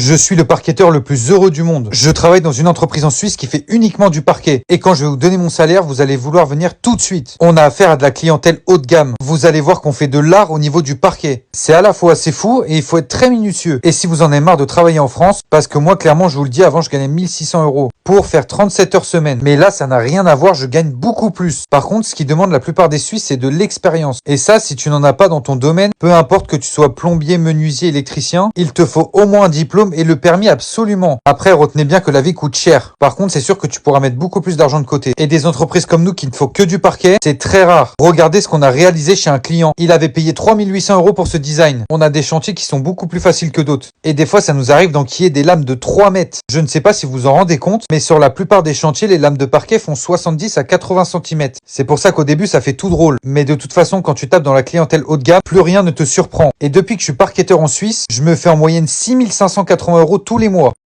Je suis le parquetteur le plus heureux du monde. Je travaille dans une entreprise en Suisse qui fait uniquement du parquet. Et quand je vais vous donner mon salaire, vous allez vouloir venir tout de suite. On a affaire à de la clientèle haut de gamme. Vous allez voir qu'on fait de l'art au niveau du parquet. C'est à la fois assez fou et il faut être très minutieux. Et si vous en avez marre de travailler en France, parce que moi clairement je vous le dis, avant je gagnais 1600 € pour faire 37 heures semaine. Mais là ça n'a rien à voir, je gagne beaucoup plus. Par contre, ce qui demande la plupart des Suisses, c'est de l'expérience. Et ça, si tu n'en as pas dans ton domaine, peu importe que tu sois plombier, menuisier, électricien, il te faut au moins un diplôme et le permis absolument. Après, retenez bien que la vie coûte cher. Par contre, c'est sûr que tu pourras mettre beaucoup plus d'argent de côté. Et des entreprises comme nous qui ne font que du parquet, c'est très rare. Regardez ce qu'on a réalisé chez un client. Il avait payé 3800 € pour ce design. On a des chantiers qui sont beaucoup plus faciles que d'autres. Et des fois, ça nous arrive d'enquiller des lames de 3 mètres. Je ne sais pas si vous en rendez compte, mais sur la plupart des chantiers, les lames de parquet font 70 à 80 cm. C'est pour ça qu'au début, ça fait tout drôle. Mais de toute façon, quand tu tapes dans la clientèle haut de gamme, plus rien ne te surprend. Et depuis que je suis parquetteur en Suisse, je me fais en moyenne 6580 € tous les mois.